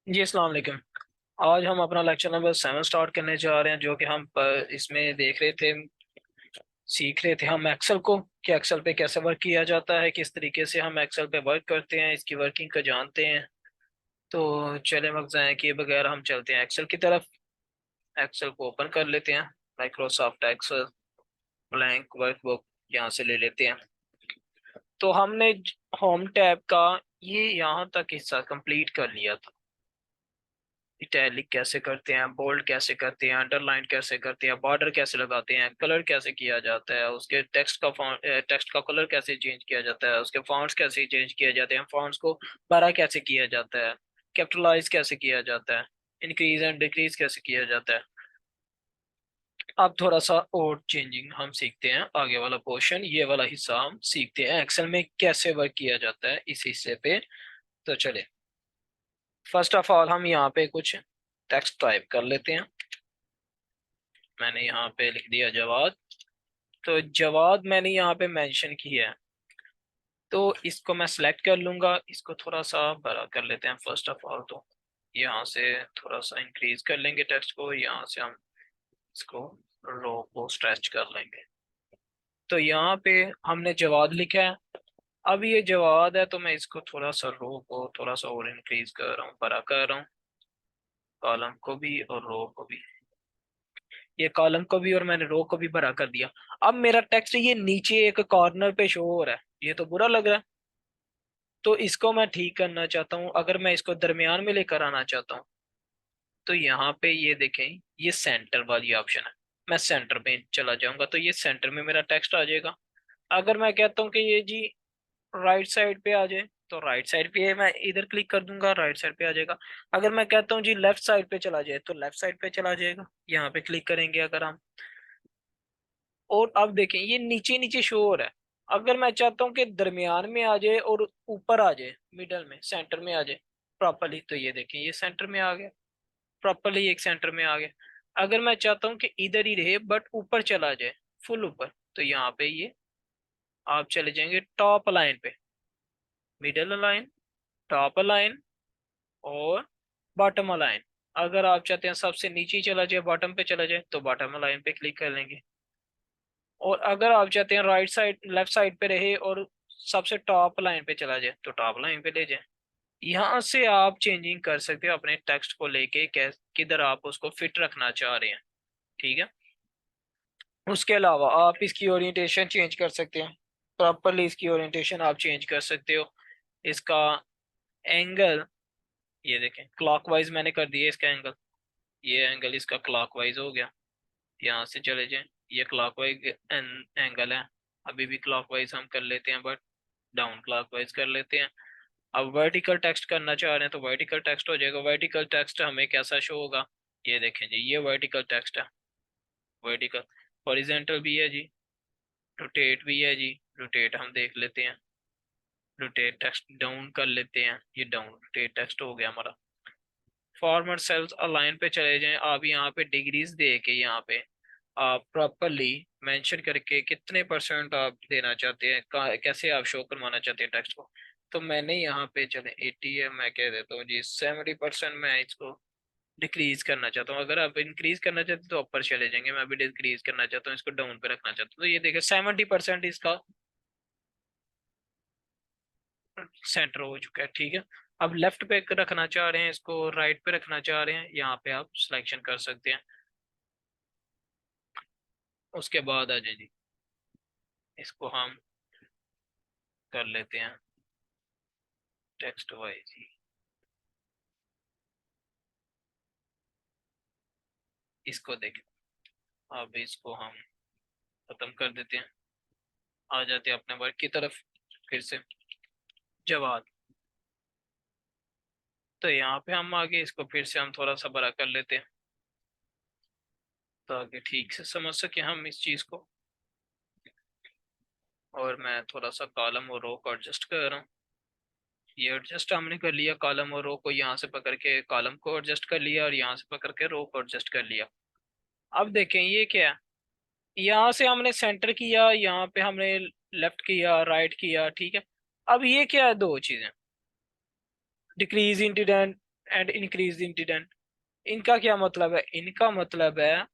जी अस्सलाम वालेकुम। आज हम अपना लेक्चर नंबर 7 स्टार्ट करने जा रहे हैं, जो कि हम इसमें देख रहे थे, सीख रहे थे हम एक्सेल को कि एक्सेल पे कैसे वर्क किया जाता है, किस तरीके से हम एक्सेल पे वर्क करते हैं, इसकी वर्किंग को जानते हैं। तो चले वक्त ज़ाया किए बगैर हम चलते हैं एक्सेल की तरफ। एक्सेल को ओपन कर लेते हैं। माइक्रोसॉफ्ट एक्सेल ब्लैंक वर्कबुक यहाँ से ले लेते हैं। तो हमने होम टैब का ये यहाँ तक हिस्सा कंप्लीट कर लिया था। इटैलिक कैसे करते हैं, बोल्ड कैसे करते हैं, अंडरलाइन कैसे करते हैं, बॉर्डर कैसे लगाते हैं, कलर कैसे किया जाता है, उसके टेक्स्ट का कलर कैसे चेंज किया जाता है, उसके फॉन्ट्स कैसे चेंज किए जाते हैं, फॉन्ट्स को बड़ा कैसे किया जाता है, कैपिटलाइज कैसे किया जाता है, इंक्रीज एंड डिक्रीज कैसे किया जाता है। अब थोड़ा सा और चेंजिंग हम सीखते हैं। आगे वाला पोर्शन, ये वाला हिस्सा हम सीखते हैं एक्सेल में कैसे वर्क किया जाता है इस हिस्से पे। तो चले, फर्स्ट ऑफ ऑल हम यहाँ पे कुछ टेक्स्ट टाइप कर लेते हैं। मैंने यहाँ पे लिख दिया जवाद। तो जवाद मैंने यहाँ पे मेंशन किया है, तो इसको मैं सेलेक्ट कर लूंगा। इसको थोड़ा सा बड़ा कर लेते हैं फर्स्ट ऑफ ऑल। तो यहाँ से थोड़ा सा इंक्रीज कर लेंगे टेक्स्ट को, यहाँ से हम इसको रो को स्ट्रेच कर लेंगे। तो यहाँ पे हमने जवाद लिखा है। अब ये जवाद है, तो मैं इसको थोड़ा सा रो को थोड़ा सा और इंक्रीज कर रहा हूँ, बड़ा कर रहा हूँ, कॉलम को भी और रो को भी। ये कॉलम को भी और मैंने रो को भी बड़ा कर दिया। अब मेरा टेक्स्ट ये नीचे एक कॉर्नर पे शो हो रहा है, ये तो बुरा लग रहा है। तो इसको मैं ठीक करना चाहता हूँ। अगर मैं इसको दरमियान में लेकर आना चाहता हूँ, तो यहाँ पे ये देखें, ये सेंटर वाली ऑप्शन है। मैं सेंटर पे चला जाऊंगा तो ये सेंटर में मेरा टेक्स्ट आ जाएगा। अगर मैं कहता हूँ कि ये जी राइट साइड पे आ जाए, तो राइट साइड पे मैं इधर क्लिक कर दूंगा, राइट साइड पे आ जाएगा। अगर मैं कहता हूँ जी लेफ्ट साइड पे चला जाए, तो लेफ्ट साइड पे चला जाएगा। यहाँ पे क्लिक करेंगे अगर हम। और अब देखें ये नीचे नीचे शो हो रहा है। अगर मैं चाहता हूँ कि दरमियान में आ जाए और ऊपर आ जाए, मिडल में सेंटर में आ जाए प्रॉपरली, तो ये देखें ये सेंटर में आ गया, प्रॉपरली एक सेंटर में आ गया। अगर मैं चाहता हूँ कि इधर ही रहे बट ऊपर चला जाए, फुल ऊपर, तो यहाँ पे ये आप चले जाएंगे टॉप लाइन पे, मिडल लाइन, टॉप लाइन और बॉटम लाइन। अगर आप चाहते हैं सबसे नीचे ही चला जाए, बॉटम पे चला जाए, तो बॉटम लाइन पे क्लिक कर लेंगे। और अगर आप चाहते हैं राइट साइड लेफ्ट साइड पे रहे और सबसे टॉप लाइन पे चला जाए, तो टॉप लाइन पे ले जाए। यहाँ से आप चेंजिंग कर सकते हो अपने टेक्स्ट को लेके, किधर आप उसको फिट रखना चाह रहे हैं। ठीक है। उसके अलावा आप इसकी ओरिएंटेशन चेंज कर सकते हैं, प्रॉपरली इसकी ओरिएंटेशन आप चेंज कर सकते हो। इसका एंगल, ये देखें क्लॉकवाइज मैंने कर दिया इसका एंगल। ये एंगल इसका क्लॉकवाइज हो गया। यहाँ से चले जाएं, ये क्लॉकवाइज एंगल है। अभी भी क्लॉकवाइज हम कर लेते हैं, बट डाउन क्लॉकवाइज कर लेते हैं। अब वर्टिकल टेक्स्ट करना चाह रहे हैं, तो वर्टिकल टेक्स्ट हो जाएगा। वर्टिकल टेक्स्ट हमें कैसा शो होगा, ये देखें जी, ये वर्टिकल टेक्स्ट है। वर्टिकल, हॉरिजेंटल भी है जी, रोटेट भी है जी। रोटेट हम देख लेते हैं, रोटेट टेक्स्ट डाउन कर लेते हैं, ये डाउन रोटेट टेक्स्ट हो गया हमारा। फॉर्मेट सेल्स अलाइन पे चले जाएं आप। यहाँ पे डिग्रीज दे के यहाँ पे आप प्रॉपरली मेंशन करके कितने परसेंट आप देना चाहते हैं, कैसे आप शो करवाना चाहते हैं टेक्स्ट को। तो मैंने यहाँ पे चले 80 है, मैं कह देता हूँ जी 70% मैं इसको डिक्रीज करना चाहता हूँ। अगर आप इंक्रीज करना चाहते हैं तो ऊपर चले जाएंगे, मैं भी डिक्रीज करना चाहता हूँ, इसको डाउन पे रखना चाहता हूँ। तो ये देखिए 70% इसका सेंटर हो चुका है। ठीक है। अब लेफ्ट पे रखना चाह रहे हैं, इसको राइट पे रखना चाह रहे हैं, यहाँ पे आप सिलेक्शन कर सकते हैं। उसके बाद आ जाए जी, इसको हम कर लेते हैं टेक्स्ट वाइज ही। इसको देखें, अब इसको हम खत्म कर देते हैं। आ जाते हैं अपने वर्क की तरफ फिर से। जवाब, तो यहाँ पे हम आगे इसको फिर से हम थोड़ा सा बड़ा कर लेते हैं, ताकि ठीक से समझ सके हम इस चीज़ को। और मैं थोड़ा सा कॉलम और रो को एडजस्ट कर रहा हूँ। ये एडजस्ट हमने कर लिया, कॉलम और रो को यहाँ से पकड़ के कॉलम को एडजस्ट कर लिया और यहाँ से पकड़ के रो को एडजस्ट कर लिया। अब देखें ये क्या है, यहाँ से हमने सेंटर किया, यहाँ पे हमने लेफ्ट किया, राइट किया। ठीक है। अब ये क्या है, दो चीजें, डिक्रीज इंटीडेंट एंड इंक्रीज इंटीडेंट। इनका क्या मतलब है? इनका मतलब है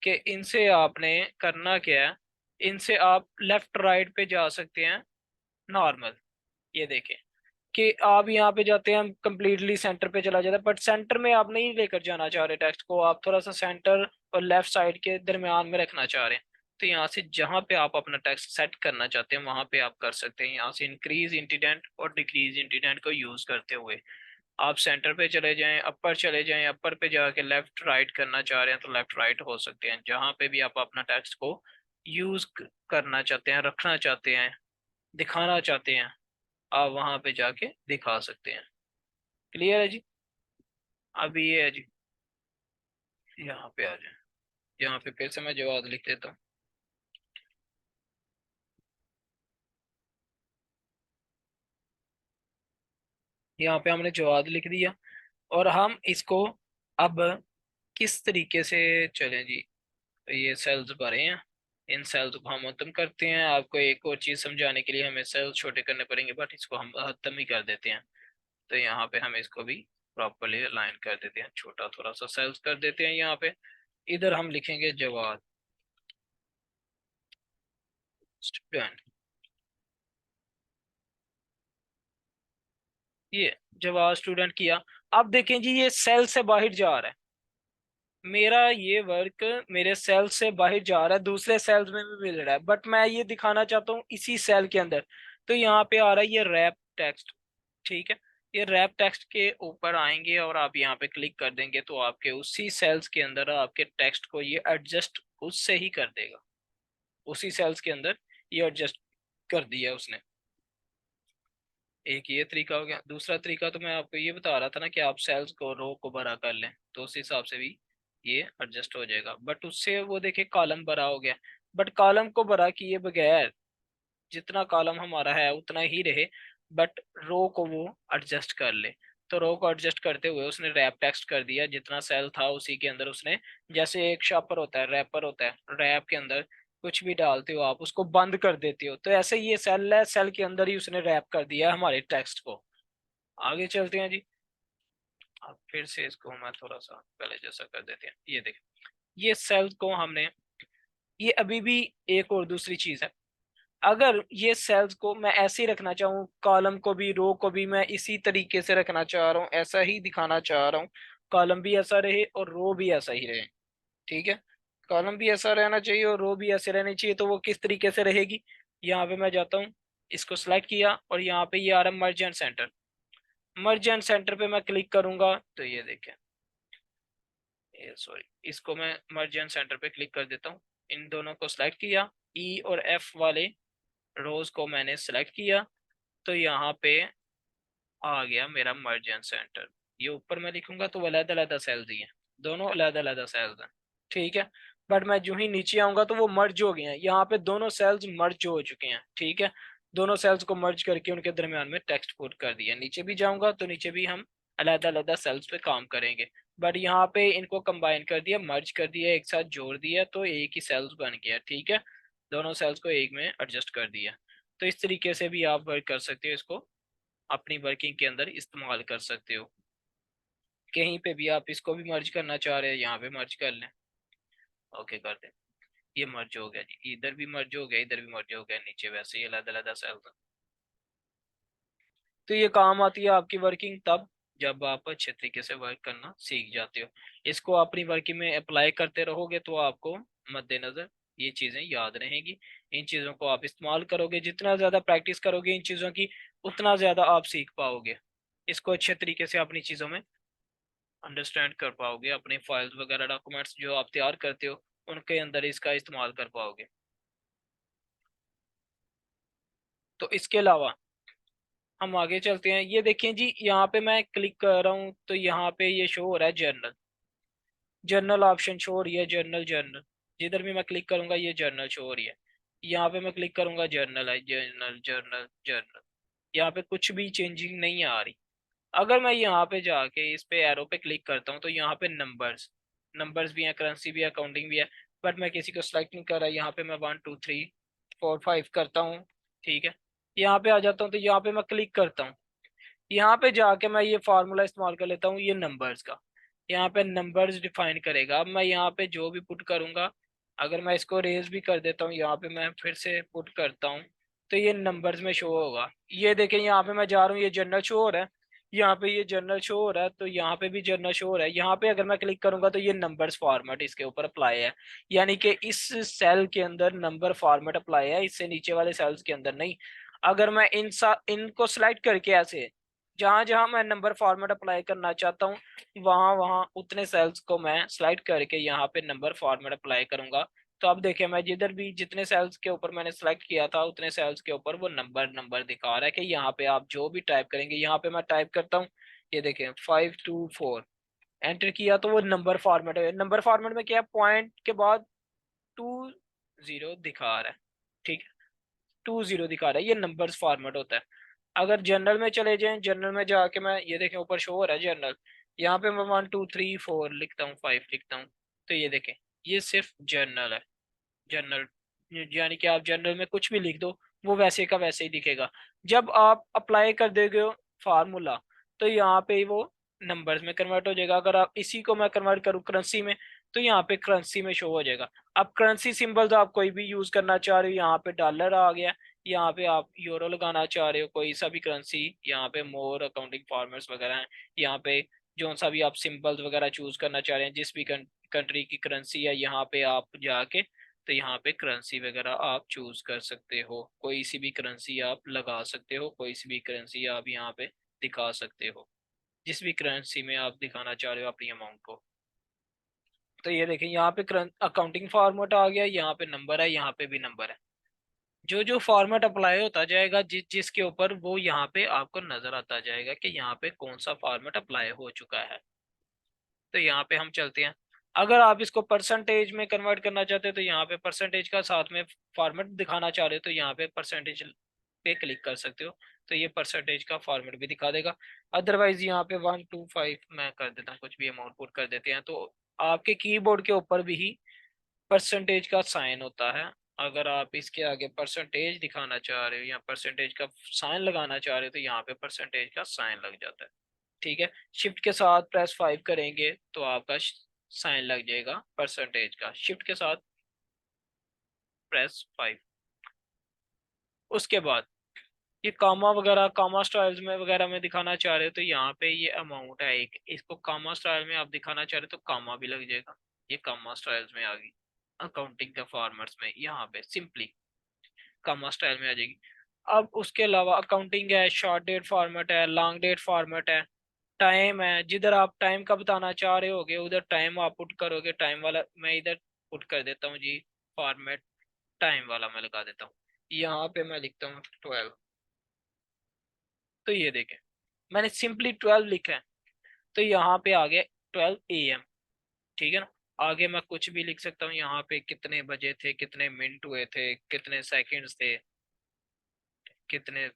कि इनसे आपने करना क्या है, इनसे आप लेफ्ट राइट पे जा सकते हैं नॉर्मल। ये देखें कि आप यहाँ पे जाते हैं, हम कंप्लीटली सेंटर पे चला जाता है, बट सेंटर में आप नहीं लेकर जाना चाह रहे टेक्स्ट को, आप थोड़ा सा सेंटर और लेफ्ट साइड के दरमियान में रखना चाह रहे हैं। तो यहाँ से जहाँ पे आप अपना टेक्स्ट सेट करना चाहते हैं वहां पे आप कर सकते हैं, यहाँ से इंक्रीज इंटीडेंट और डिक्रीज इंटीडेंट को यूज करते हुए आप सेंटर पे चले जाएं, अपर चले जाएं, अपर पे जाके लेफ्ट राइट करना चाह रहे हैं तो लेफ्ट राइट हो सकते हैं। जहाँ पे भी आप अपना टेक्स्ट को यूज करना चाहते हैं, रखना चाहते हैं, दिखाना चाहते हैं, आप वहां पे जाके दिखा सकते हैं। क्लियर है जी? अभी ये है जी, यहाँ पे आ जाए, यहाँ पे फिर से मैं जवाब लिख देता हूँ। यहाँ पे हमने जवाब लिख दिया और हम इसको अब किस तरीके से चलें जी। तो ये सेल्स भरे हैं, इन सेल्स को हम खत्म करते हैं। आपको एक और चीज समझाने के लिए हमें सेल्स छोटे करने पड़ेंगे, बट इसको हम खत्म ही कर देते हैं। तो यहाँ पे हम इसको भी प्रॉपरली अलाइन कर देते हैं, छोटा थोड़ा सा सेल्स कर देते हैं यहाँ पे। इधर हम लिखेंगे जवाब स्टूडेंट। ये जवाब स्टूडेंट किया। अब देखें जी ये सेल से बाहर जा रहा है, मेरा ये वर्क मेरे सेल से बाहर जा रहा है, दूसरे सेल्स में भी मिल रहा है, बट मैं ये दिखाना चाहता हूँ इसी सेल के अंदर। तो यहाँ पे आ रहा है ये रैप टेक्स्ट। ठीक है, ये रैप टेक्स्ट के ऊपर आएंगे और आप यहाँ पे क्लिक कर देंगे तो आपके उसी सेल्स के अंदर आपके टेक्स्ट को ये एडजस्ट उससे ही कर देगा। उसी सेल्स के अंदर ये एडजस्ट कर दिया उसने। एक ये तरीका हो गया। दूसरा तरीका तो मैं आपको ये बता रहा था ना कि आप सेल्स को रो को बड़ा कर लें तो उस हिसाब से भी ये एडजस्ट हो जाएगा, बट उससे वो देखिए कॉलम बड़ा हो गया। बट कॉलम को बड़ा किए बगैर जितना कॉलम हमारा है उतना ही रहे, बट रो को वो एडजस्ट कर ले। तो रो को एडजस्ट करते हुए उसने रैप टेक्स्ट कर दिया, जितना सेल था उसी के अंदर उसने, जैसे एक शॉपर होता है, रैपर होता है, रैप के अंदर कुछ भी डालते हो आप उसको बंद कर देते हो, तो ऐसे ही ये सेल है, सेल के अंदर ही उसने रैप कर दिया हमारे टेक्स्ट को। आगे चलते हैं जी। अब फिर से इसको मैं थोड़ा सा पहले जैसा कर देते हैं। ये देखें, ये सेल को हमने, ये अभी भी एक और दूसरी चीज है, अगर ये सेल्स को मैं ऐसे ही रखना चाहूँ, कॉलम को भी रो को भी मैं इसी तरीके से रखना चाह रहा हूँ, ऐसा ही दिखाना चाह रहा हूँ, कॉलम भी ऐसा रहे और रो भी ऐसा ही रहे। ठीक है, कॉलम भी ऐसा रहना चाहिए और रो भी ऐसे रहनी चाहिए। तो वो किस तरीके से रहेगी? यहाँ पे मैं जाता हूँ, इसको सिलेक्ट किया और यहाँ पे ये आ रहा है मर्ज and centre. Merge and centre पे मैं क्लिक करूंगा तो ये देखें, ये सॉरी, इसको मैं मर्ज एंड सेंटर पे क्लिक कर देता हूँ। इन दोनों को सिलेक्ट किया, ई और एफ वाले रोज को मैंने सेलेक्ट किया, तो यहाँ पे आ गया मेरा मर्ज एंड सेंटर। ये ऊपर मैं लिखूंगा तो अलग अलग सेल्स ही हैं, दोनों अलग अलग सेल्स हैं। ठीक है, बट मैं जो ही नीचे आऊंगा तो वो मर्ज हो गए हैं, यहाँ पे दोनों सेल्स मर्ज हो चुके हैं। ठीक है, दोनों सेल्स को मर्ज करके उनके दरमियान में टेक्स्ट पुट कर दिया। नीचे भी जाऊंगा तो नीचे भी हम अलग अलग सेल्स पे काम करेंगे, बट यहाँ पे इनको कंबाइन कर दिया, मर्ज कर दिया, एक साथ जोड़ दिया तो एक ही सेल्स बन गया। ठीक है, दोनों सेल्स को एक में एडजस्ट कर दिया। तो इस तरीके से भी आप वर्क कर सकते हो, इसको अपनी वर्किंग के अंदर इस्तेमाल कर सकते हो। कहीं पे भी आप इसको भी मर्ज करना चाह रहे हैं, यहाँ पे मर्ज कर लें। ओके कर दें, ये मर्ज हो गया जी, इधर भी मर्ज हो गया, इधर भी मर्ज हो गया, नीचे वैसे ही अलग अलग सेल्स। तो ये काम आती है आपकी वर्किंग तब जब आप अच्छे तरीके से वर्क करना सीख जाते हो। इसको अपनी वर्किंग में अप्लाई करते रहोगे तो आपको मद्देनजर ये चीजें याद रहेंगी। इन चीजों को आप इस्तेमाल करोगे, जितना ज्यादा प्रैक्टिस करोगे इन चीजों की उतना ज्यादा आप सीख पाओगे। इसको अच्छे तरीके से अपनी चीजों में अंडरस्टैंड कर पाओगे, अपने फाइल्स वगैरह डॉक्यूमेंट्स जो आप तैयार करते हो उनके अंदर इसका इस्तेमाल कर पाओगे। तो इसके अलावा हम आगे चलते हैं। ये देखें जी, यहाँ पे मैं क्लिक कर रहा हूँ तो यहाँ पे ये शो हो रहा है जर्नल, जर्नल ऑप्शन शो हो रही है, जर्नल जर्नल, जिधर भी मैं क्लिक करूंगा ये जर्नल शो हो रही है। यहाँ पे मैं क्लिक करूंगा जर्नल है, जर्नल जर्नल जर्नल, यहाँ पे कुछ भी चेंजिंग नहीं आ रही। अगर मैं यहाँ पे जाके इस पे एरो पे क्लिक करता हूँ तो यहाँ पे नंबर्स, नंबर्स भी हैं, करेंसी भी है, अकाउंटिंग भी है, बट मैं किसी को सिलेक्ट नहीं कर रहा। यहाँ पे मैं 1 2 3 4 5 करता हूँ। ठीक है, यहाँ पे आ जाता हूँ तो यहाँ पे मैं क्लिक करता हूँ, यहाँ पे जाके मैं ये फार्मूला इस्तेमाल कर लेता हूँ ये नंबर्स का। यहाँ पे नंबर्स डिफाइन करेगा। अब मैं यहाँ पे जो भी पुट करूँगा, अगर मैं इसको रेज भी कर देता हूँ, यहाँ पे मैं फिर से पुट करता हूँ, तो ये नंबर्स में शो होगा। ये देखें यहाँ पे मैं जा रहा हूँ, ये जनरल शो हो रहा है, यहाँ पे ये जनरल शो हो रहा है, तो यहाँ पे भी जनरल शो हो रहा है। यहाँ पे अगर मैं क्लिक करूंगा तो ये नंबर्स फॉर्मेट इसके ऊपर अप्लाई है, यानी कि इस सेल के अंदर नंबर फॉर्मेट अप्लाई है, इससे नीचे वाले सेल्स के अंदर नहीं। अगर मैं इनको सिलेक्ट करके ऐसे जहां जहां मैं नंबर फॉर्मेट अप्लाई करना चाहता हूँ, वहां वहां उतने सेल्स को मैं सिलेक्ट करके यहाँ पे नंबर फॉर्मेट अप्लाई करूंगा। तो अब देखिए मैं जिधर भी जितने सेल्स के ऊपर मैंने सेलेक्ट किया था उतने सेल्स के ऊपर वो नंबर नंबर दिखा रहा है कि यहाँ पे आप जो भी टाइप करेंगे। यहाँ पे मैं टाइप करता हूँ, ये देखें 524, एंटर किया तो वो नंबर फॉर्मेट है। नंबर फॉर्मेट में क्या है, पॉइंट के बाद 20 दिखा रहा है, ठीक है, 20 दिखा रहा है, ये नंबर्स फॉर्मेट होता है। अगर जनरल में चले जाएं, जनरल में जाके मैं ये देखें ऊपर शो हो रहा है जनरल, यहाँ पे मैं 1 2 3 4 लिखता हूँ, 5 लिखता हूँ, तो ये देखें ये सिर्फ जनरल है। जनरल यानी कि आप जनरल में कुछ भी लिख दो वो वैसे का वैसे ही दिखेगा। जब आप अप्लाई कर दोगे फार्मूला, तो यहाँ पे वो नंबर्स में कन्वर्ट हो जाएगा। अगर आप इसी को मैं कन्वर्ट करूँ करेंसी में, तो यहाँ पे करेंसी में शो हो जाएगा। अब करेंसी सिंबल्स आप कोई भी यूज करना चाह रहे हो, यहाँ पे डॉलर आ गया, यहाँ पे आप यूरो लगाना चाह रहे हो, कोई सा भी करेंसी, यहाँ पे मोर अकाउंटिंग फॉर्मेट्स वगैरह हैं, यहाँ पे जो सा भी आप सिंबल्स वगैरह चूज करना चाह रहे हैं, जिस भी कंट्री की करेंसी है, यहाँ पे आप जाके तो यहाँ पे करेंसी वगैरह आप चूज कर सकते हो, कोई सी भी करेंसी आप लगा सकते हो, कोई सी भी करेंसी आप यहाँ पे दिखा सकते हो, जिस भी करेंसी में आप दिखाना चाह रहे हो अपनी अमाउंट को। तो ये देखें यहाँ पे अकाउंटिंग फॉर्मेट आ गया, यहाँ पे नंबर है, यहाँ पे भी नंबर है। जो जो फॉर्मेट अप्लाई होता जाएगा जिसके ऊपर, वो यहाँ पे आपको नजर आता जाएगा कि यहाँ पे कौन सा फॉर्मेट अप्लाई हो चुका है। तो यहाँ पे हम चलते हैं। अगर आप इसको परसेंटेज में कन्वर्ट करना चाहते हो, तो यहाँ पे परसेंटेज का साथ में फॉर्मेट दिखाना चाह रहे हो, तो यहाँ पे परसेंटेज पे क्लिक कर सकते हो, तो ये परसेंटेज का फॉर्मेट भी दिखा देगा। अदरवाइज यहाँ पे 1 2 5 मैं कर देता हूँ, कुछ भी अमाउंट पुट कर देते हैं, तो आपके कीबोर्ड के ऊपर भी परसेंटेज का साइन होता है। अगर आप इसके आगे परसेंटेज दिखाना चाह रहे हो या परसेंटेज का साइन लगाना चाह रहे हो, तो यहाँ पे परसेंटेज का साइन लग जाता है, ठीक है। शिफ्ट के साथ +5 करेंगे तो आपका साइन लग जाएगा परसेंटेज का, शिफ्ट के साथ +5। उसके बाद ये कामा वगैरह, कामा स्टाइल्स में वगैरह में दिखाना चाह रहे हो, तो यहाँ पे ये अमाउंट है एक, इसको कामा स्टाइल में आप दिखाना चाह रहे हो तो कामा भी लग जाएगा, ये कामा स्टाइल्स में आ गई। अकाउंटिंग के फॉर्मेट्स में यहाँ पे सिंपली कामा स्टाइल में आ जाएगी। अब उसके अलावा अकाउंटिंग है, शॉर्ट डेट फॉर्मेट है, लॉन्ग डेट फॉर्मेट है, टाइम है, जिधर आप टाइम का बताना चाह रहे होगे उधर टाइम आप पुट करोगे, टाइम वाला मैं इधर पुट कर देता हूँ जी, फॉर्मेट टाइम वाला मैं लगा देता हूँ, यहाँ पे मैं लिखता हूँ 12। तो ये देखें मैंने सिंपली 12 लिखा है, तो यहाँ पे आ गया 12 AM, ठीक है ना। आगे मैं कुछ भी लिख सकता हूँ, यहाँ पे कितने बजे थे, कितने मिनट हुए थे, कितने सेकंड्स थे, कितने,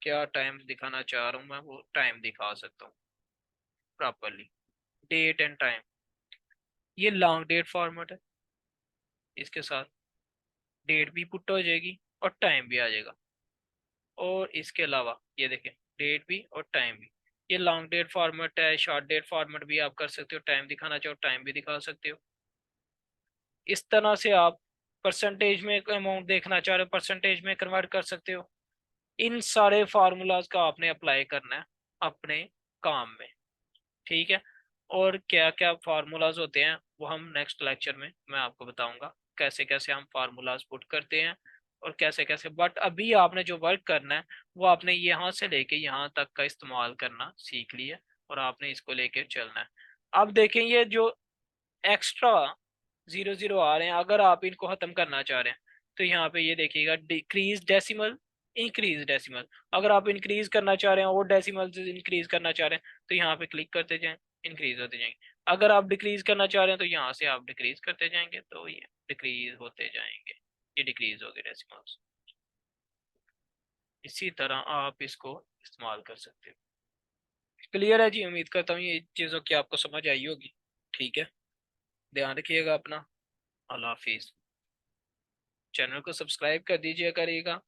क्या टाइम दिखाना चाह रहा हूँ मैं वो टाइम दिखा सकता हूँ प्रॉपरली, डेट एंड टाइम। ये लॉन्ग डेट फॉर्मेट है, इसके साथ डेट भी पुट हो जाएगी और टाइम भी आ जाएगा। और इसके अलावा ये देखें डेट भी और टाइम भी, ये लॉन्ग डेट फॉर्मेट है। शॉर्ट डेट फॉर्मेट भी आप कर सकते हो, टाइम दिखाना चाहो टाइम भी दिखा सकते हो। इस तरह से आप परसेंटेज में अमाउंट देखना चाह रहे हो, परसेंटेज में कन्वर्ट कर सकते हो। इन सारे फार्मूलाज का आपने अप्लाई करना है अपने काम में, ठीक है। और क्या क्या फार्मूलाज होते हैं वो हम नेक्स्ट लेक्चर में मैं आपको बताऊंगा, कैसे कैसे हम फार्मूलाज पुट करते हैं और कैसे कैसे। बट अभी आपने जो वर्क करना है वो आपने यहाँ से लेके यहाँ तक का इस्तेमाल करना सीख लिया, और आपने इसको लेके चलना है। अब देखें ये जो एक्स्ट्रा 0 0 आ रहे हैं, अगर आप इनको खत्म करना चाह रहे हैं, तो यहाँ पे ये देखिएगा डिक्रीज डेसिमल, इंक्रीज डेसिमल। अगर आप इंक्रीज करना चाह रहे हैं और डेसिमल इंक्रीज करना चाह रहे हैं, तो यहाँ पे क्लिक करते जाएं, इंक्रीज होते जाएंगे। अगर आप डिक्रीज करना चाह रहे हैं तो यहाँ से आप डिक्रीज करते जाएंगे, तो ये डिक्रीज होते जाएंगे, ये डिक्रीज हो गए डेसिमल्स। इसी तरह आप इसको इस्तेमाल कर सकते हो। क्लियर है जी, उम्मीद करता हूँ ये चीज़ों की आपको समझ आई होगी, ठीक है। ध्यान रखिएगा अपना। अल्लाह हाफिज। चैनल को सब्सक्राइब कर दीजिए करिएगा।